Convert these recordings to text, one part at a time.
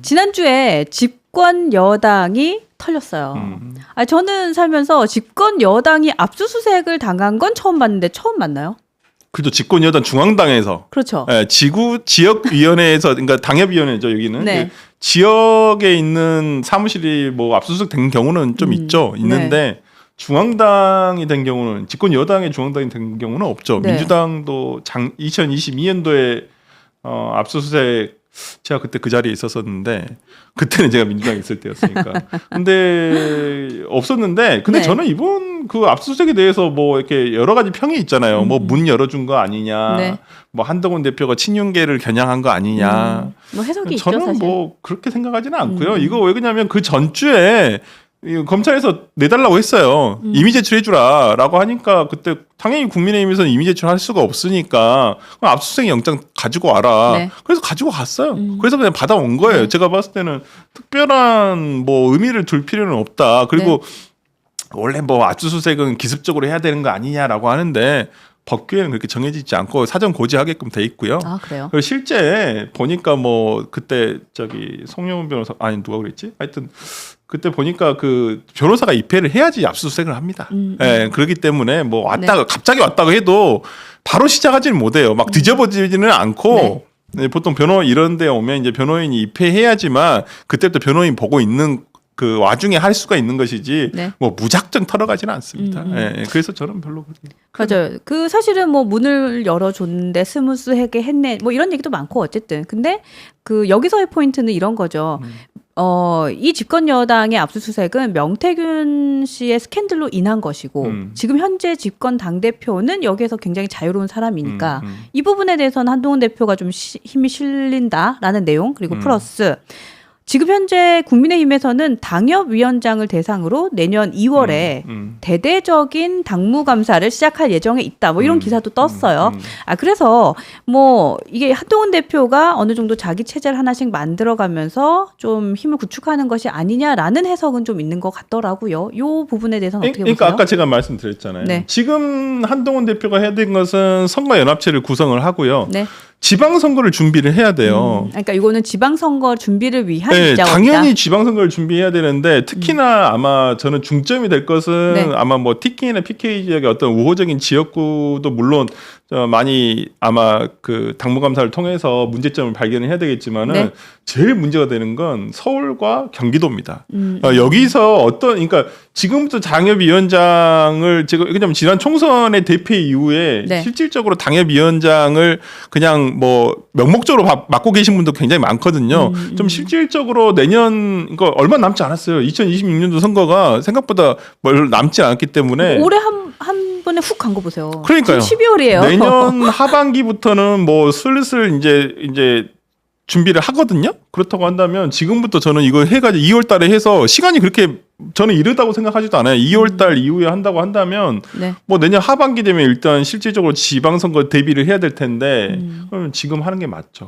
지난주에 집권 여당이 털렸어요. 저는 살면서 집권 여당이 압수수색을 당한 건 처음 봤는데 처음 맞나요? 그죠. 집권 여당 중앙당에서. 그렇죠. 예, 지역위원회에서, 그러니까 당협위원회죠, 여기는. 네. 그 지역에 있는 사무실이 뭐 압수수색 된 경우는 좀 있는데, 네. 중앙당이 된 경우는, 집권 여당의 중앙당이 된 경우는 없죠. 네. 민주당도 2022년도에 압수수색 제가 그때 그 자리에 있었었는데 그때는 제가 민주당에 있을 때였으니까. 근데 없었는데 근데 네. 저는 이번 그 압수수색에 대해서 뭐 이렇게 여러 가지 평이 있잖아요. 뭐 문 열어준 거 아니냐, 네. 뭐 한동훈 대표가 친윤계를 겨냥한 거 아니냐. 뭐 해석이 저는 있죠, 사실. 뭐 그렇게 생각하지는 않고요. 이거 왜 그러냐면 그 전주에 검찰에서 내달라고 했어요. 이미 제출해주라라고 하니까 그때 당연히 국민의힘에서는 이미 제출할 수가 없으니까 그럼 압수수색 영장 가지고 와라. 네. 그래서 가지고 갔어요. 그래서 그냥 받아온 거예요. 제가 봤을 때는 특별한 뭐 의미를 둘 필요는 없다. 그리고 원래 뭐 압수수색은 기습적으로 해야 되는 거 아니냐라고 하는데 법규에는 그렇게 정해지지 않고 사전 고지하게끔 돼 있고요. 아, 그래요? 그리고 실제 보니까 뭐 그때 저기 송영훈 변호사 아니 누가 그랬지? 하여튼 그때 보니까 그 변호사가 입회를 해야지 압수수색을 합니다. 예, 그렇기 때문에 뭐 왔다가 갑자기 왔다고 해도 바로 시작하지는 못해요. 막 뒤집어지지는 않고 네, 보통 이런 데 오면 이제 변호인이 입회해야지만 그때부터 변호인 보고 있는 그 와중에 할 수가 있는 것이지 뭐 무작정 털어가지는 않습니다. 예, 그래서 저는 별로 맞아요. 그 사실은 뭐 문을 열어줬는데 스무스하게 했네. 뭐 이런 얘기도 많고 어쨌든. 근데 그 여기서의 포인트는 이런 거죠. 이 집권 여당의 압수수색은 명태균 씨의 스캔들로 인한 것이고 지금 현재 집권 당대표는 여기에서 굉장히 자유로운 사람이니까 이 부분에 대해서는 한동훈 대표가 좀 힘이 실린다라는 내용 그리고 플러스 지금 현재 국민의힘에서는 당협위원장을 대상으로 내년 2월에 대대적인 당무감사를 시작할 예정에 있다. 뭐 이런 기사도 떴어요. 그래서 뭐 이게 한동훈 대표가 어느 정도 자기 체제를 하나씩 만들어가면서 좀 힘을 구축하는 것이 아니냐라는 해석은 좀 있는 것 같더라고요. 이 부분에 대해서는 어떻게 그러니까 보세요? 아까 제가 말씀드렸잖아요. 네. 지금 한동훈 대표가 해야 될 것은 선거연합체를 구성을 하고요. 네. 지방선거를 준비를 해야 돼요. 그러니까 이거는 지방선거 준비를 위한 네, 입장입니다. 당연히 지방선거를 준비해야 되는데 특히나 아마 저는 중점이 될 것은 아마 뭐 TK나 PK 지역의 어떤 우호적인 지역구도 물론 많이 아마 그 당무감사를 통해서 문제점을 발견해야 되겠지만은 제일 문제가 되는 건 서울과 경기도입니다. 여기서 그러니까 지금부터 당협위원장을 제가 왜냐면 지난 총선의 대패 이후에 실질적으로 당협위원장을 그냥 뭐 명목적으로 맡고 계신 분도 굉장히 많거든요. 좀 실질적으로 내년 그러니까 얼마 남지 않았어요. 2026년도 선거가 생각보다 남지 않았기 때문에 올해 한 번에 훅 간 거 보세요. 그러니까요. 지금 12월이에요. 내년 하반기부터는 뭐 슬슬 이제 준비를 하거든요. 그렇다고 한다면 지금부터 저는 이거 해가지고 2월 달에 해서 시간이 그렇게 저는 이르다고 생각하지도 않아요. 2월 달 이후에 한다고 한다면 뭐 내년 하반기 되면 일단 실질적으로 지방선거 대비를 해야 될 텐데 그러면 지금 하는 게 맞죠.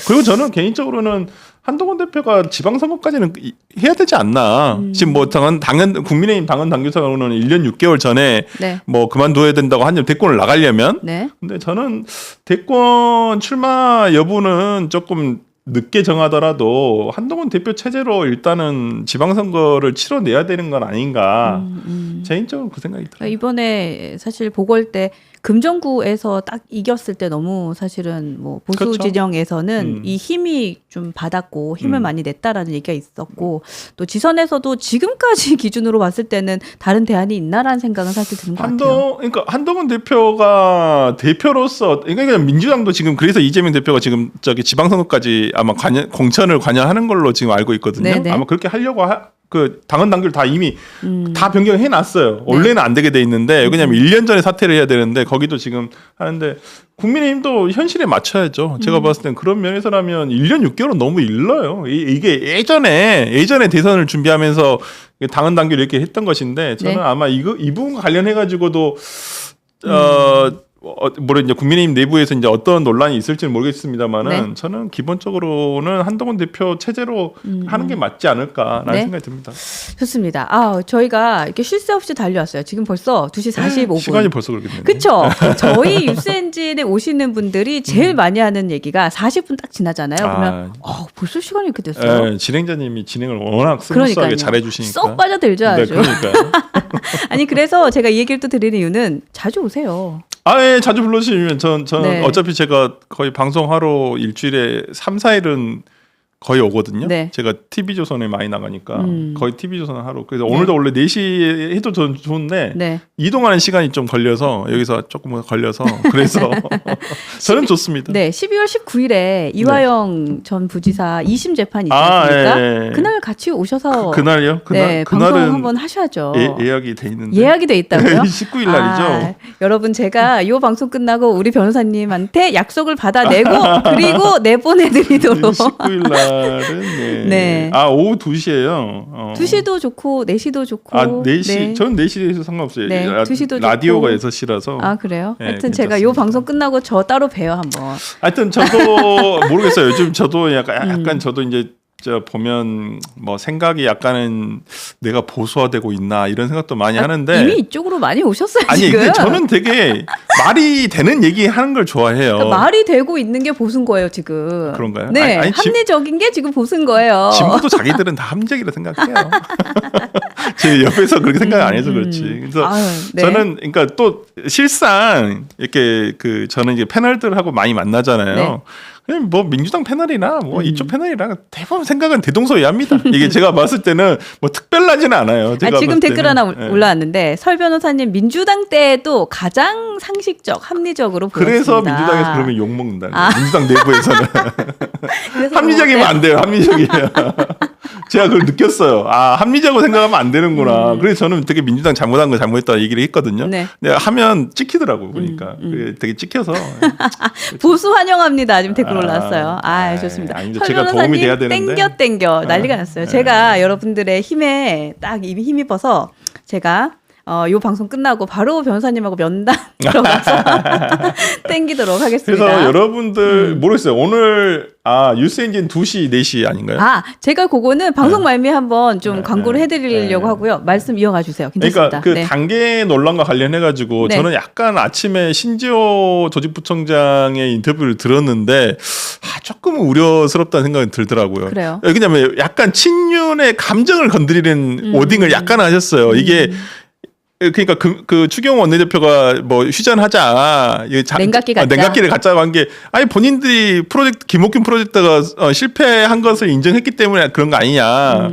그리고 저는 개인적으로는 한동훈 대표가 지방선거까지는 해야 되지 않나. 지금 뭐 국민의힘 당헌 당규상으로는 1년 6개월 전에 뭐 그만둬야 된다고 하냐면 대권을 나가려면. 근데 저는 대권 출마 여부는 조금 늦게 정하더라도 한동훈 대표 체제로 일단은 지방선거를 치러내야 되는 건 아닌가. 개인적으로 그 생각이 들어요. 이번에 사실 보궐 때 금정구에서 딱 이겼을 때 너무 사실은 뭐 보수 그렇죠. 진영에서는 이 힘이 좀 받았고 힘을 많이 냈다라는 얘기가 있었고 또 지선에서도 지금까지 기준으로 봤을 때는 다른 대안이 있나라는 생각은 사실 드는 것 같아요. 그러니까 한동훈 대표가 대표로서 그러니까 민주당도 지금 그래서 이재명 대표가 지금 저기 지방선거까지 아마 공천을 관여하는 걸로 지금 알고 있거든요. 아마 그렇게 하려고 그 당헌 당규를 다 이미 다 변경해 놨어요. 원래는 안 되게 돼 있는데 왜냐면 1년 전에 사퇴를 해야 되는데 거기도 지금 하는데 국민의힘도 현실에 맞춰야죠. 제가 봤을 땐 그런 면에서라면 1년 6개월은 너무 일러요. 이게 예전에 대선을 준비하면서 당헌 당규를 이렇게 했던 것인데 저는 아마 이 부분과 관련해 가지고도 물론 이제 국민의힘 내부에서 이제 어떤 논란이 있을지는 모르겠습니다만은 네. 저는 기본적으로는 한동훈 대표 체제로 하는 게 맞지 않을까라는 네. 생각이 듭니다. 좋습니다. 저희가 이렇게 쉴 새 없이 달려왔어요. 지금 벌써 2시 45분. 시간이 벌써 그렇게 됐네요. 그쵸? 저희 뉴스 엔진에 오시는 분들이 제일 많이 하는 얘기가 40분 딱 지나잖아요. 그러면 벌써 시간이 이렇게 됐어요. 진행자님이 진행을 워낙 스무스하게 잘해주시니까 쏙 빠져들죠 아주. 네, 그러니까요. 아니 그래서 제가 이 얘기를 또 드리는 이유는 자주 오세요. 예, 자주 불러주시면 저는 네. 어차피 제가 거의 방송하러 일주일에 3, 4일은 거의 오거든요. 네. 제가 TV조선에 많이 나가니까 거의 TV조선 하루. 그래서 네. 오늘도 원래 4시에 해도 전 좋은데 네. 이동하는 시간이 좀 걸려서 여기서 조금 걸려서 그래서 저는 좋습니다. 네, 12월 19일에 이화영 전 부지사 2심 재판 있지 않습니까? 예. 그날 같이 오셔서 그날요? 네, 방송 한번 하셔야죠. 예약이 돼 있는데. 예약이 돼 있다고요? 19일 날이죠. 여러분 제가 이 방송 끝나고 우리 변호사님한테 약속을 받아내고 그리고 내보내드리도록 19일 날은 네. 네. 오후 2시예요. 2시도 좋고 4시도 좋고 4시. 네. 전 4시에서 상관없어요. 네, 2시도 라디오가 좋고. 6시라서. 그래요? 네, 하여튼 제가 이 괜찮습니다. 방송 끝나고 저 따로 봬요 한번. 하여튼 저도 모르겠어요. 요즘 저도 약간 저도 이제 보면 뭐 생각이 약간은 내가 보수화되고 있나 이런 생각도 많이 하는데 이미 이쪽으로 많이 오셨어요 아니 지금. 근데 저는 되게 말이 되는 얘기 하는 걸 좋아해요. 그러니까 말이 되고 있는 게 보수인 거예요 지금. 그런가요? 네, 아니, 합리적인 게 지금 보수인 거예요. 진보도 자기들은 다 합리적이라 생각해요. 제 옆에서 그렇게 생각 안 해서 그렇지. 그래서 네. 저는 그러니까 또 실상 이렇게 저는 이제 패널들하고 많이 만나잖아요. 네. 그냥 뭐 민주당 패널이나 뭐 이쪽 패널이나 대부분 생각은 대동소이합니다. 이게 제가 봤을 때는 뭐 특별하지는 않아요. 제가 지금 봤을 댓글 때는. 하나 올라왔는데 설 변호사님 민주당 때에도 가장 상식적, 합리적으로 보였습니다. 그래서 민주당에서 그러면 욕 먹는다. 민주당 내부에서는 그래서 합리적이면 안 돼요. 합리적이에요. 제가 그걸 느꼈어요. 합리적으로 생각하면 안 되는구나. 그래서 저는 되게 민주당 잘못한 거 잘못했다 얘기를 했거든요. 네. 근데 하면 찍히더라고요. 보니까 그게 되게 찍혀서 보수 환영합니다. 지금 댓글 올라왔어요. 좋습니다. 아닙니다. 제가 도움이 돼야 되는데. 땡겨 난리가 났어요. 제가 여러분들의 힘에 딱 이미 힘입어서 제가 요 방송 끝나고 바로 변호사님하고 면담 들어가서 땡기도록 하겠습니다. 그래서 여러분들 모르겠어요. 오늘 뉴스엔진 2시, 4시 아닌가요? 제가 그거는 방송 말미에 한번 좀 광고를 해드리려고 하고요. 말씀 이어가 주세요. 괜찮습니다. 그러니까 단계 논란과 관련해가지고 네. 저는 약간 아침에 신지호 조직부총장의 인터뷰를 들었는데 조금 우려스럽다는 생각이 들더라고요. 그래요? 왜냐하면 약간 친윤의 감정을 건드리는 워딩을 약간 하셨어요. 이게 그러니까 그 추경호 원내대표가 뭐 휴전하자 냉각기 갖자. 냉각기를 갖자고 한 게 본인들이 김옥균 프로젝트가 실패한 것을 인정했기 때문에 그런 거 아니냐.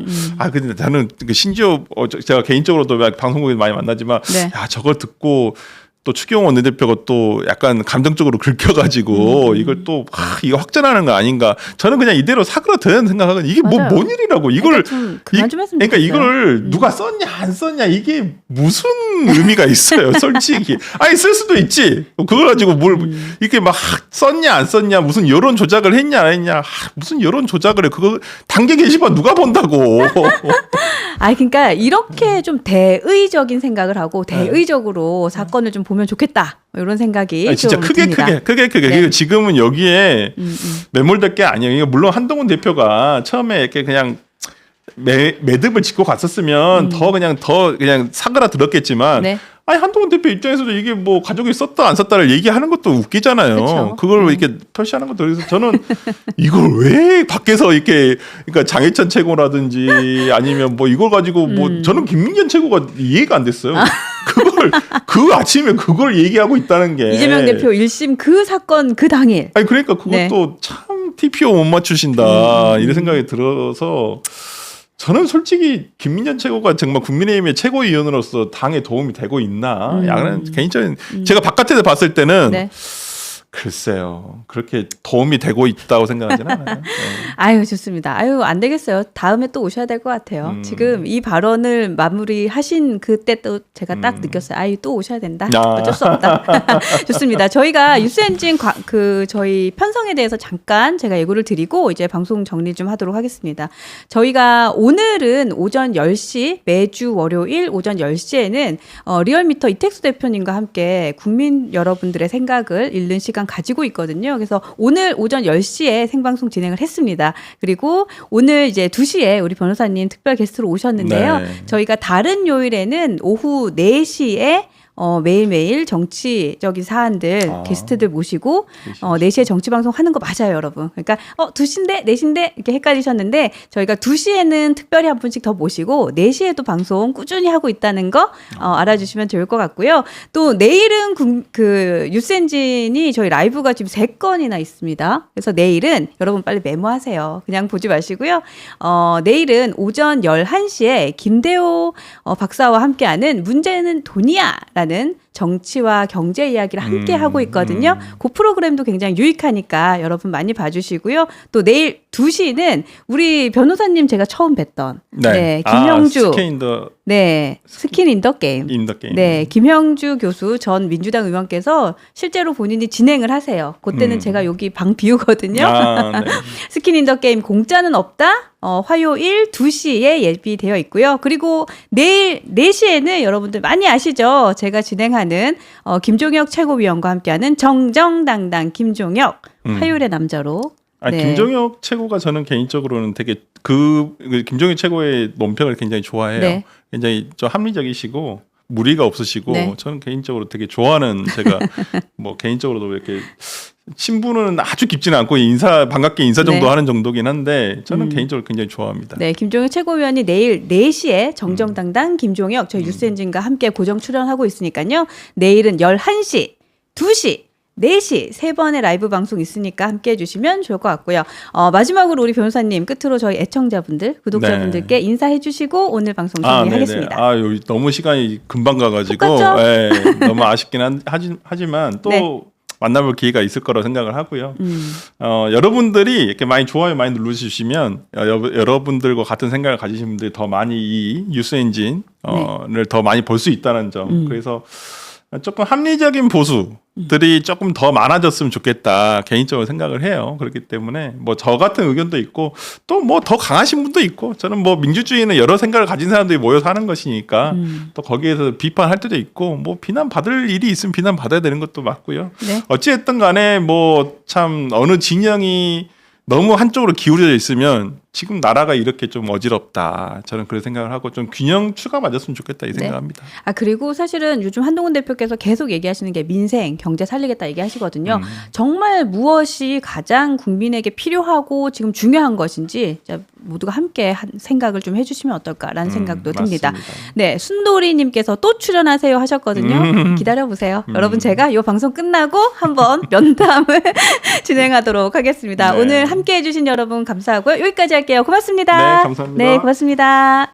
근데 나는 신지호 제가 개인적으로도 방송국에서 많이 만나지만 네. 저걸 듣고 또 추경호 원내대표가 또 약간 감정적으로 긁혀가지고 이걸 또 이거 확전하는 거 아닌가. 저는 그냥 이대로 사그라드는 생각하거든요. 이게 맞아요. 뭔 일이라고 이걸 그만 좀 했으면 그러니까 좋겠어요. 이걸 누가 썼냐 안 썼냐 이게 무슨 의미가 있어요. 솔직히 쓸 수도 있지. 그걸 가지고 뭘 이렇게 막 썼냐 안 썼냐 무슨 여론 조작을 했냐 안 했냐 무슨 여론 조작을 해. 그거 단계 게시판 누가 본다고. 그러니까 이렇게 좀 대의적인 생각을 하고 대의적으로 사건을 좀 보면 좋겠다. 이런 생각이 진짜 좀 크게 듭니다. 크게 네. 지금은 여기에 매몰될 게 아니에요. 이거 물론 한동훈 대표가 처음에 이렇게 그냥 매듭을 짚고 갔었으면 더 그냥 사그라들었겠지만 네. 한동훈 대표 입장에서도 이게 뭐 가족이 썼다 안 썼다를 얘기하는 것도 웃기잖아요. 그쵸. 그걸 이렇게 표시하는 것도 그래서 저는 이걸 왜 밖에서 이렇게 그러니까 장해찬 최고라든지 아니면 뭐 이걸 가지고 뭐 저는 김민현 최고가 이해가 안 됐어요. 그걸 그 아침에 그걸 얘기하고 있다는 게 이재명 대표 1심 그 사건 그 당일. 그러니까 그것도 네. 참 TPO 못 맞추신다 이런 생각이 들어서 저는 솔직히 김민현 최고가 정말 국민의힘의 최고위원으로서 당에 도움이 되고 있나? 약간 개인적인 제가 바깥에서 봤을 때는 네. 글쎄요. 그렇게 도움이 되고 있다고 생각하지는 않아요. 네. 아유, 좋습니다. 아유, 안 되겠어요. 다음에 또 오셔야 될 것 같아요. 지금 이 발언을 마무리하신 그때 또 제가 딱 느꼈어요. 아유, 또 오셔야 된다. 어쩔 수 없다. 좋습니다. 저희가 뉴스엔진 저희 편성에 대해서 잠깐 제가 예고를 드리고 이제 방송 정리 좀 하도록 하겠습니다. 저희가 오늘은 오전 10시, 매주 월요일 오전 10시에는 리얼미터 이택수 대표님과 함께 국민 여러분들의 생각을 읽는 시간 가지고 있거든요. 그래서 오늘 오전 10시에 생방송 진행을 했습니다. 그리고 오늘 이제 2시에 우리 변호사님 특별 게스트로 오셨는데요. 네. 저희가 다른 요일에는 오후 4시에 매일매일 정치적인 사안들 게스트들 모시고 4시에 정치방송 하는 거 맞아요, 여러분. 그러니까 2시인데 4시인데 이렇게 헷갈리셨는데 저희가 2시에는 특별히 한 분씩 더 모시고 4시에도 방송 꾸준히 하고 있다는 거 알아주시면 좋을 것 같고요. 또 내일은 그 뉴스엔진이 저희 라이브가 지금 3건이나 있습니다. 그래서 내일은 여러분 빨리 메모하세요. 그냥 보지 마시고요. 내일은 오전 11시에 김대호 박사와 함께하는 문제는 돈이야 라는 정치와 경제 이야기를 함께 하고 있거든요. 그 프로그램도 굉장히 유익하니까 여러분 많이 봐주시고요. 또 내일 2시는 우리 변호사님 제가 처음 뵀던 김형주 스킨 인 더 게임. 네, 김형주 교수 전 민주당 의원께서 실제로 본인이 진행을 하세요. 그때는 제가 여기 방 비우거든요. 네. 스킨 인 더 게임 공짜는 없다. 화요일 2시에 예비되어 있고요. 그리고 내일 4시에는 여러분들 많이 아시죠? 제가 진행하는 김종혁 최고위원과 함께하는 정정당당 김종혁 화요일의 남자로. 네. 김종혁 최고가 저는 개인적으로는 되게 김종혁 최고의 논평을 굉장히 좋아해요. 네. 굉장히 좀 합리적이시고 무리가 없으시고 네. 저는 개인적으로 되게 좋아하는 제가 뭐 개인적으로도 이렇게 신분은 아주 깊지는 않고 반갑게 인사 정도 하는 정도긴 한데 저는 개인적으로 굉장히 좋아합니다. 네, 김종혁 최고위원이 내일 4시에 정정당당 김종혁 저희 뉴스엔진과 함께 고정 출연하고 있으니까요. 내일은 11시, 2시 4시 3번의 라이브 방송 있으니까 함께 해주시면 좋을 것 같고요. 마지막으로 우리 변호사님 끝으로 저희 애청자분들, 구독자분들께 인사해 주시고 오늘 방송 정리하겠습니다. 너무 시간이 금방 가가지고 너무 아쉽긴 하지만 또 만나볼 기회가 있을 거라고 생각을 하고요. 여러분들이 이렇게 많이 좋아요 많이 눌러주시면 여러분들과 같은 생각을 가지신 분들이 더 많이 이 뉴스엔진을 더 많이 볼 수 있다는 점. 그래서 조금 합리적인 보수들이 조금 더 많아졌으면 좋겠다 개인적으로 생각을 해요. 그렇기 때문에 뭐 저 같은 의견도 있고 또 뭐 더 강하신 분도 있고 저는 뭐 민주주의는 여러 생각을 가진 사람들이 모여서 하는 것이니까 또 거기에서 비판할 때도 있고 뭐 비난 받을 일이 있으면 비난 받아야 되는 것도 맞고요. 네. 어찌됐든 간에 뭐 참 어느 진영이 너무 한쪽으로 기울어져 있으면 지금 나라가 이렇게 좀 어지럽다. 저는 그런 생각을 하고 좀 균형 추가 맞았으면 좋겠다 이 생각합니다. 그리고 사실은 요즘 한동훈 대표께서 계속 얘기하시는 게 민생, 경제 살리겠다 얘기하시거든요. 정말 무엇이 가장 국민에게 필요하고 지금 중요한 것인지 모두가 함께 생각을 좀 해주시면 어떨까라는 생각도 듭니다. 맞습니다. 네, 순돌이님께서 또 출연하세요 하셨거든요. 기다려보세요. 여러분 제가 이 방송 끝나고 한번 면담을 진행하도록 하겠습니다. 오늘 함께 해주신 여러분 감사하고요. 여기까지 할게요. 고맙습니다. 네, 감사합니다. 네, 고맙습니다.